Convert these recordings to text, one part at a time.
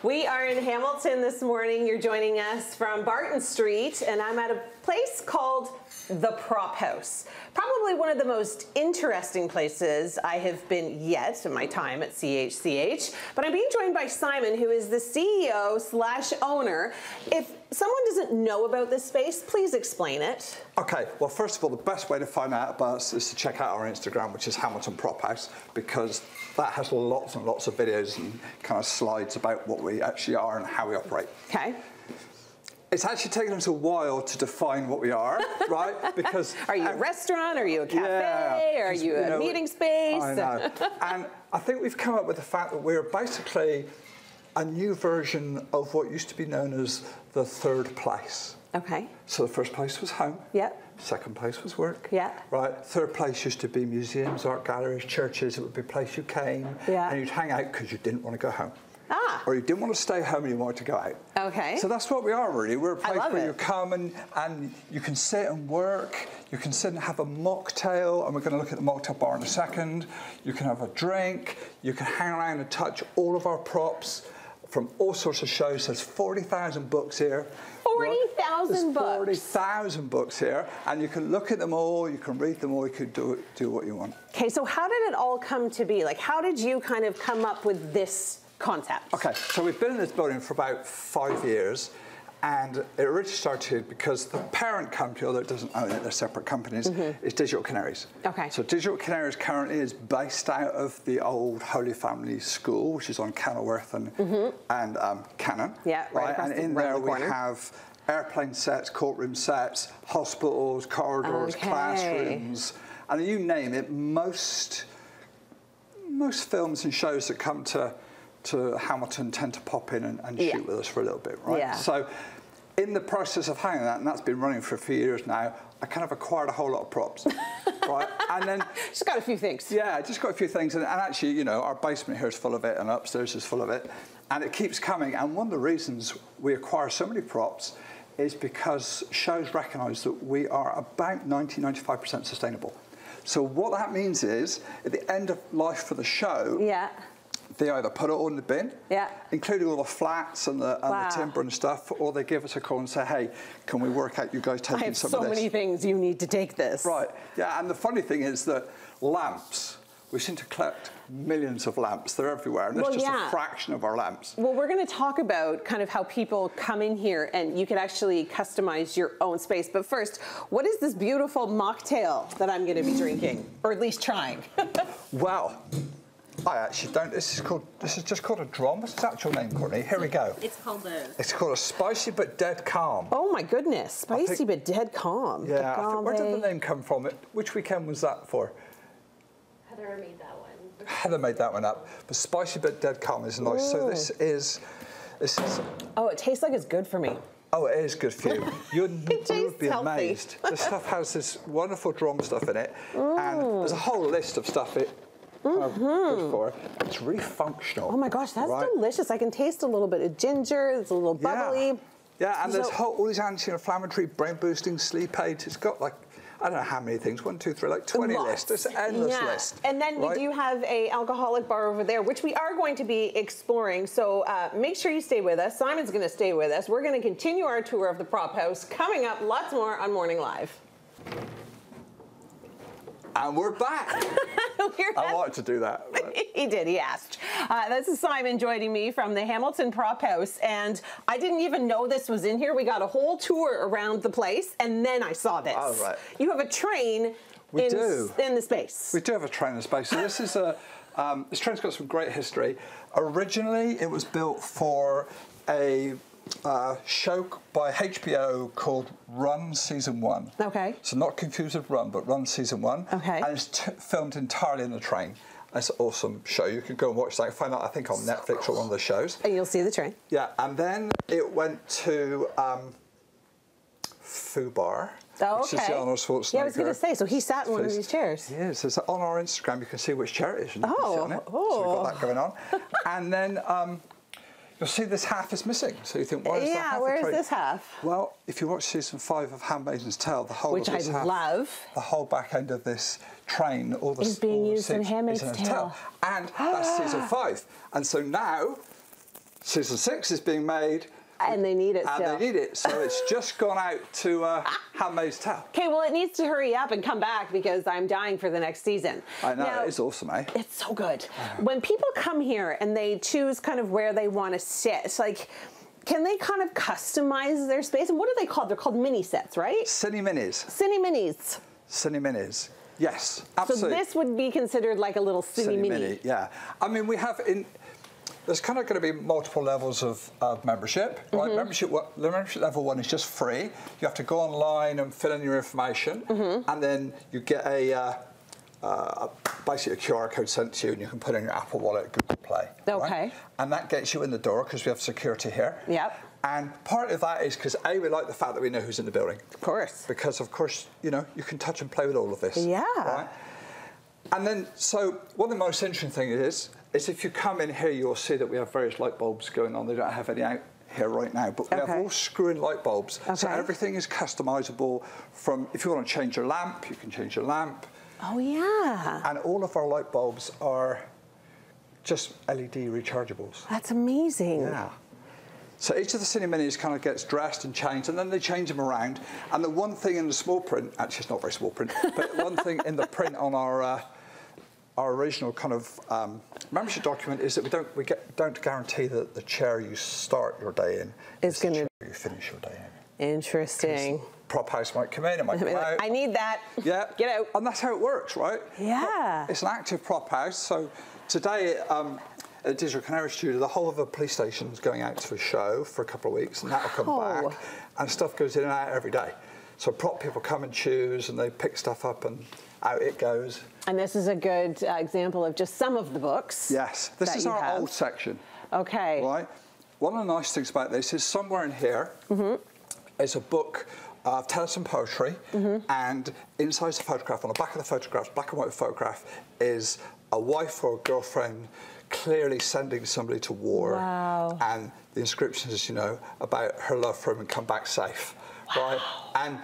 We are in Hamilton this morning. You're joining us from Barton Street, and I'm at a place called the Prop House. Probably one of the most interesting places I have been yet in my time at CHCH. But I'm being joined by Simon, who is the CEO/owner. If someone doesn't know about this space, please explain it. Okay, well, first of all, the best way to find out about us is to check out our Instagram, which is Hamilton Prop House, because that has lots and lots of videos and kind of slides about what we actually are and how we operate. Okay. It's actually taken us a while to define what we are, right? Because are you a restaurant? Are you a cafe? Yeah, are you a meeting space? I know. And I think we've come up with the fact that we're basically a new version of what used to be known as the third place. Okay. So the first place was home. Yeah. Second place was work. Yeah. Right. Third place used to be museums, art galleries, churches. It would be a place you came and you'd hang out because you didn't want to go home. Ah. Or you didn't want to stay home and you wanted to go out. Okay. So that's what we are, really. We're a place where it. you come and you can sit and work. You can sit and have a mocktail, and we're going to look at the mocktail bar in a second. You can have a drink. You can hang around and touch all of our props from all sorts of shows. There's 40,000 books here. 40,000 books. 40,000 books here, and you can look at them all, you can read them all, you can do what you want. Okay, so how did it all come to be? Like, how did you kind of come up with this concept? Okay, so we've been in this building for about 5 years, and it originally started because the parent company, although it doesn't own it, they're separate companies, is Digital Canaries. Okay. So Digital Canaries currently is based out of the old Holy Family School, which is on Kenilworth and Cannon. Yeah, right. And in there we have airplane sets, courtroom sets, hospitals, corridors, classrooms, and you name it. Most films and shows that come to Hamilton tend to pop in and shoot with us for a little bit, right? Yeah. So in the process of hanging that, and that's been running for a few years now, I kind of acquired a whole lot of props, right? And then just got a few things. Yeah, just got a few things, and actually, you know, our basement here is full of it, and upstairs is full of it, and it keeps coming. And one of the reasons we acquire so many props is because shows recognise that we are about 90–95% sustainable. So what that means is, at the end of life for the show, they either put it all in the bin, including all the flats and the timber and stuff, or they give us a call and say, hey, can we work out you guys taking some of this? I have so many things, you need to take this. Right, yeah, and the funny thing is that lamps, we seem to collect millions of lamps. They're everywhere, and it's just a fraction of our lamps. Well, we're going to talk about kind of how people come in here and you can actually customize your own space. But first, what is this beautiful mocktail that I'm going to be drinking, or at least trying? Well, I actually don't. This is just called a drum. What's its actual name, Courtney? Here we go. It's called It's called a spicy but dead calm. Oh my goodness, spicy but dead calm. Yeah, I think, where did the name come from? Which weekend was that for? Heather made that one. Heather made that one up. But spicy but dead calm is nice. Ooh. So this is. Oh, it tastes like it's good for me. Oh, it is good for you. You would be amazed. This stuff has this wonderful drum stuff in it, and there's a whole list of stuff good for. It's really functional. Oh my gosh, that's delicious. I can taste a little bit of ginger. It's a little bubbly. Yeah, and there's all these anti-inflammatory, brain-boosting, sleep aids. It's got like, I don't know how many things, 1, 2, 3, like 20 lists. There's an endless list. And then we do have a alcoholic bar over there, which we are going to be exploring. So make sure you stay with us. Simon's going to stay with us. We're going to continue our tour of the Prop House. Coming up, lots more on Morning Live. And we're back. I wanted to do that. He did, he asked. This is Simon joining me from the Hamilton Prop House, and I didn't even know this was in here. We got a whole tour around the place, and then I saw this. Oh, right. You have a train in the space. We do have a train in the space. So this is this train's got some great history. Originally, it was built for a show by HBO called Run Season 1. Okay. So not confused with Run, but Run Season 1. Okay. And it's filmed entirely in the train. It's an awesome show. You can go and watch that. Find out, I think, on Netflix or one of the shows. And you'll see the train. Yeah, and then it went to Fubar. Oh, which is the Arnold Schwarzenegger. Yeah, I was going to say, so he sat in one of these chairs. Yes, it's on our Instagram. You can see which chair it is. And on it. So we've got that going on. And then you'll see this half is missing. So you think, why is that half? Yeah, where's this half? Well, if you watch season 5 of Handmaid's Tale, the whole which of this I love, the whole back end of this train, all the is being used in Handmaid's Tale, and that's season 5. And so now Season 6 is being made. And they need it still. And they need it. So it's just gone out to Handmaid's Tale. Okay, well, it needs to hurry up and come back because I'm dying for the next season. I know, now, it's awesome, eh? It's so good. When people come here and they choose kind of where they want to sit, it's like, can they kind of customize their space? And what are they called? They're called mini sets, right? Cineminis. Cineminis. Cineminis. Yes, absolutely. So this would be considered like a little Cinemini. Yeah. I mean, we have there's kind of going to be multiple levels of membership, right? The membership level 1 is just free. You have to go online and fill in your information, and then you get basically a QR code sent to you, and you can put in your Apple Wallet, Google Play. Okay. Right? And that gets you in the door because we have security here. Yep. And part of that is because we like the fact that we know who's in the building. Of course. Because of course, you know, you can touch and play with all of this. Yeah. Right? And then, so one of the most interesting things is if you come in here, you'll see that we have various light bulbs going on. They don't have any out here right now, but we have all screw-in light bulbs. So everything is customizable from, if you want to change your lamp, you can change your lamp. Oh, yeah. And all of our light bulbs are just LED rechargeables. That's amazing. Yeah. So each of the Cineminis kind of gets dressed and changed, and then they change them around. And the one thing in the small print, actually it's not very small print, but one thing in the print on our original kind of membership document is that we don't guarantee that the chair you start your day in is the chair you finish your day in. Interesting. Prop house might come in, it might come out. I need that. Yeah. Get out. And that's how it works, right? Yeah. It's an active prop house. So today at Digital Canary Studio, the whole of the police station is going out to a show for a couple of weeks, and that'll come back. And stuff goes in and out every day. So prop people come and choose, and they pick stuff up, and out it goes. And this is a good example of just some of the books. Yes. This is our old section. Okay. Right. One of the nice things about this is somewhere in here is a book of Tales and Poetry, and inside the photograph, on the back of the photograph, black and white photograph, is a wife or a girlfriend clearly sending somebody to war. Wow. And the inscription is, you know, about her love for him and come back safe. Wow. Right? And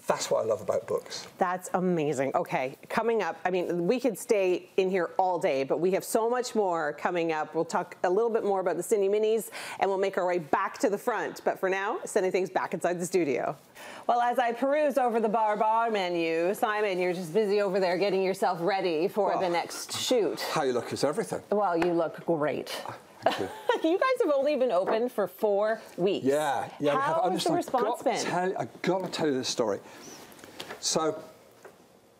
that's what I love about books. That's amazing. Okay, coming up, I mean, we could stay in here all day, but we have so much more coming up. We'll talk a little bit more about the Cineminis, and we'll make our way back to the front. But for now, sending things back inside the studio. Well, as I peruse over the bar menu, Simon, you're just busy over there getting yourself ready for the next shoot. How you look is everything. Well, you look great. Thank you. You guys have only been open for 4 weeks. Yeah. How has the response been? I've got to tell you this story. So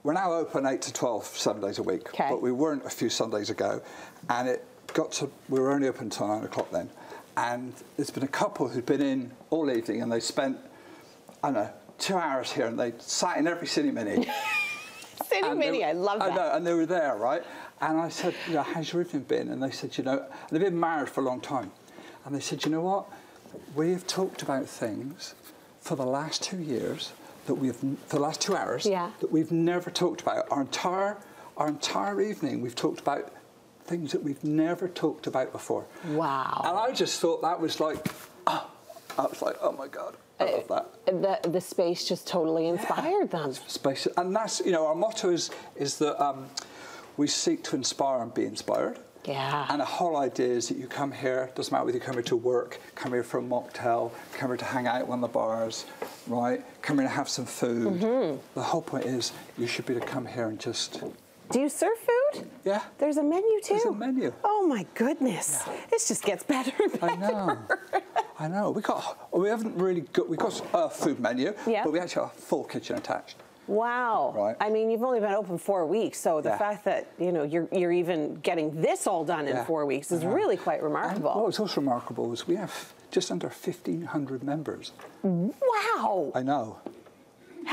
we're now open 8 to 12, 7 days a week. Okay. But we weren't a few Sundays ago, and we were only open until 9 o'clock then. And there's been a couple who'd been in all evening, and they spent, I don't know, 2 hours here, and they sat in every Cinemini. Cinemini, I love that. I know, and they were there, right? And I said, you know, how's your evening been? And they said, you know, they've been married for a long time. And they said, you know what? We've talked about things for the last 2 years for the last 2 hours that we've never talked about. Our entire evening, we've talked about things that we've never talked about before. Wow. And I just thought that was like, I was like, oh my God, I love that. The space just totally inspired them. Space, and that's, you know, our motto is that we seek to inspire and be inspired. Yeah. And the whole idea is that you come here, doesn't matter whether you come here to work, come here for a mocktail, come here to hang out at one of the bars, right? Come here to have some food. The whole point is you should be to come here and just... Do you serve food? Yeah. There's a menu too? There's a menu. Oh my goodness. Yeah. This just gets better and better. I know. We got a food menu, but we actually have a full kitchen attached. Wow. Right. I mean, you've only been open 4 weeks, so the fact that, you know, you're even getting this all done in 4 weeks is really quite remarkable. And what's also remarkable is we have just under 1,500 members. Wow. I know.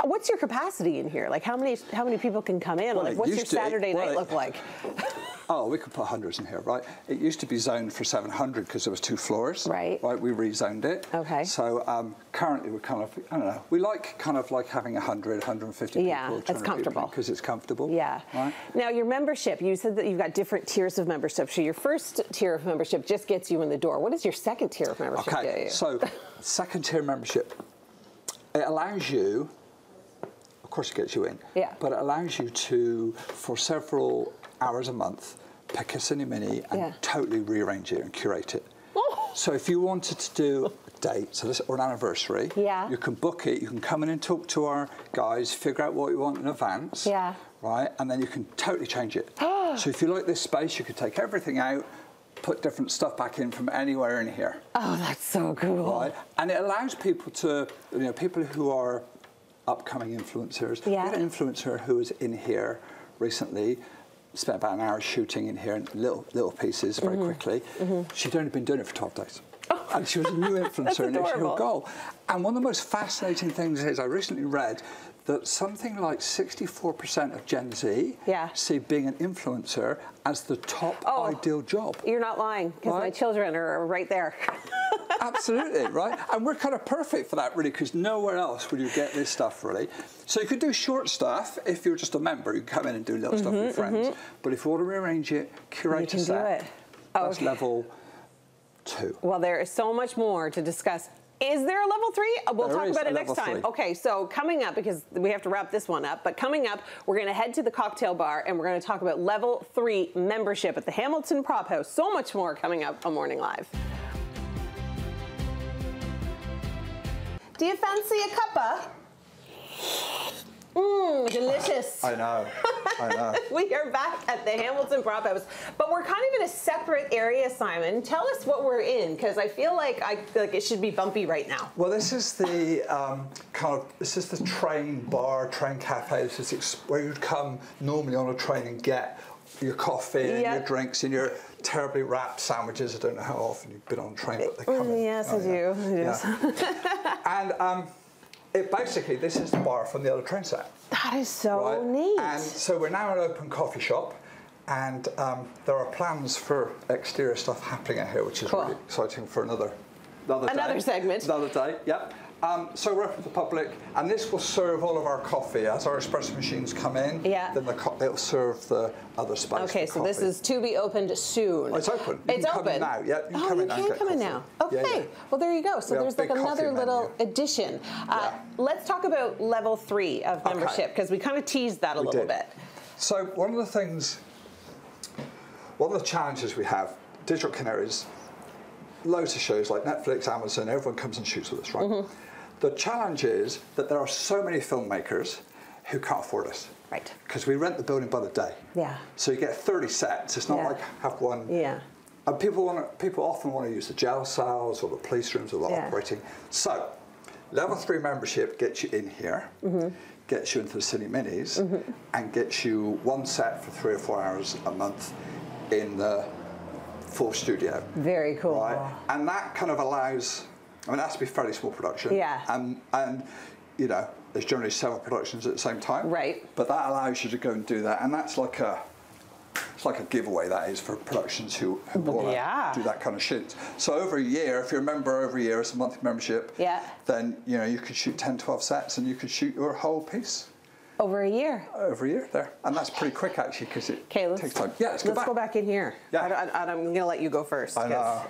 What's your capacity in here? Like, how many people can come in? Well, like, what's your Saturday night look like? Oh, we could put hundreds in here, right? It used to be zoned for 700 because there was 2 floors. Right. Right, we rezoned it. Okay. So currently we're kind of, I don't know, we like kind of like having 100, 150 people. Yeah, it's comfortable. Because it's comfortable. Yeah. Right? Now, your membership, you said that you've got different tiers of membership. So your first tier of membership just gets you in the door. What does your second tier of membership do you? So second tier membership, it allows you, of course it gets you in, but it allows you to, for several hours a month, pick a Cinemini and totally rearrange it and curate it. So if you wanted to do a date, or an anniversary, Yeah. you can book it. You can come in and talk to our guys, figure out what you want in advance. Yeah. Right, and then you can totally change it. So if you like this space, you could take everything out, put different stuff back in from anywhere in here. Oh, that's so cool. Right, and it allows people to, people who are upcoming influencers. Yeah. We had an influencer who was in here recently, spent about an hour shooting in here in little pieces very quickly. She'd only been doing it for 12 days. Oh. And she was a new influencer and it was her goal. And one of the most fascinating things is I recently read that something like 64% of Gen Z see being an influencer as the top ideal job. You're not lying, because my children are right there. Absolutely, right? And we're kind of perfect for that, really, because nowhere else would you get this stuff, really. So you could do short stuff if you're just a member. You can come in and do little stuff with your friends. But if you want to rearrange it, curate a set, that's level 2. Well, there is so much more to discuss. Is there a level 3? We'll talk about it next time. 3. Okay, so coming up, because we have to wrap this one up, but coming up, we're going to head to the cocktail bar and we're going to talk about level 3 membership at the Hamilton Prop House. So much more coming up on Morning Live. Do you fancy a cuppa? Mmm, delicious. I know, I know. We are back at the Hamilton Prop House, but we're kind of in a separate area, Simon. Tell us what we're in, because I feel like it should be bumpy right now. Well, this is the this is the train bar, train cafe. This is where you'd come normally on a train and get your coffee and your drinks and your terribly wrapped sandwiches. I don't know how often you've been on a train, but they come in. Yes, I do. Yes. And basically, this is the bar from the other train set. That is so neat. And so we're now an open coffee shop, and there are plans for exterior stuff happening out here, which is really exciting for another segment. Another day, yep. So we're open to the public, and this will serve all of our coffee. As our espresso machines come in, then it'll serve the other space. Okay, so this is to be opened soon. Oh, it's open. It's open. Come in now. Yeah, you can come in now. You can come in now. Okay, well there you go. So there's like another little addition. Let's talk about level 3 of membership, because we kind of teased that a little bit. So one of the challenges we have, Digital Canaries, loads of shows like Netflix, Amazon, everyone comes and shoots with us, right? The challenge is that there are so many filmmakers who can't afford us. Right. Because we rent the building by the day. Yeah. So you get 30 sets. It's not like have one. Yeah. And people often want to use the jail cells or the police rooms or the operating. So level 3 membership gets you in here, gets you into the Cineminis, and gets you one set for 3 or 4 hours a month in the full studio. Very cool. Right? And that kind of allows, I mean, it has to be fairly small production. Yeah. And you know, there's generally several productions at the same time. Right. But that allows you to go and do that. And that's like it's like a giveaway, that is, for productions who want to do that kind of shoot. So over a year, if you're a member over a year, it's a monthly membership, then you know, you could shoot 10, 12 sets and you could shoot your whole piece. Over a year? Over a year there. And that's pretty quick, actually, because it takes time. Yeah, let's go back in here. Yeah. I'm going to let you go first. I know.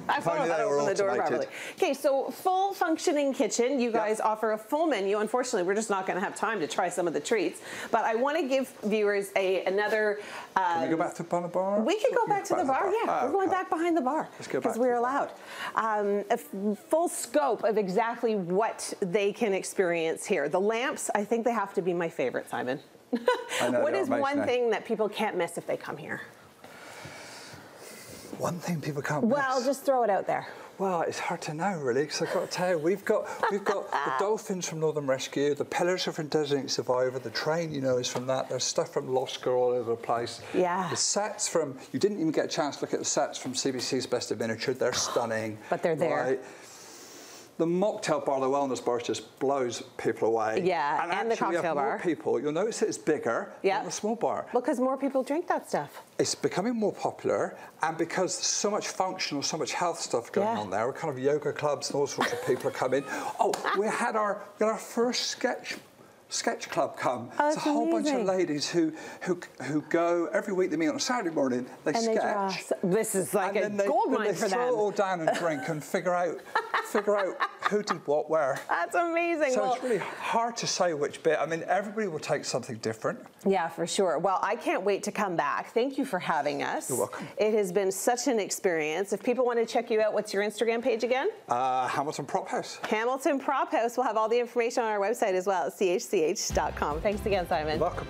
I don't know how to open the door properly. Okay, so full functioning kitchen. You guys offer a full menu. Unfortunately, we're just not going to have time to try some of the treats. But I want to give viewers another... Can we go back to the bar? We can go back to the bar, we're going back behind the bar. Let's go back. Because we're allowed. A full scope of exactly what they can experience here. The lamps, I think they have to be my favorite, Simon. I know, what is one thing that people can't miss if they come here? One thing people can't miss? Well, just throw it out there. Well, it's hard to know, really, because I've got to tell you, we've got the dolphins from Northern Rescue, the pillars are from Designated Survivor, the train, you know, is from that. There's stuff from Lost Girl all over the place. Yeah. The sets from, you didn't even get a chance to look at the sets from CBC's Best of Miniature. They're stunning. But they're there. Right? The mocktail bar, the wellness bar, just blows people away. Yeah, and actually, the cocktail bar. More people. You'll notice it's bigger than the small bar. Because more people drink that stuff. It's becoming more popular, and because there's so much functional, so much health stuff going on there, kind of yoga clubs and all sorts of people are coming. Oh, we had our first sketch club come. Oh, it's a whole bunch of ladies who go every week. They meet on a Saturday morning. They sketch. This is like a gold mine for them. They throw it all down and drink and figure out who did what where. That's amazing. So well, it's really hard to say which bit. I mean, everybody will take something different. Yeah, for sure. Well, I can't wait to come back. Thank you for having us. You're welcome. It has been such an experience. If people want to check you out, what's your Instagram page again? Hamilton Prop House. Hamilton Prop House. We'll have all the information on our website as well at chch.com. Thanks again, Simon. You're welcome.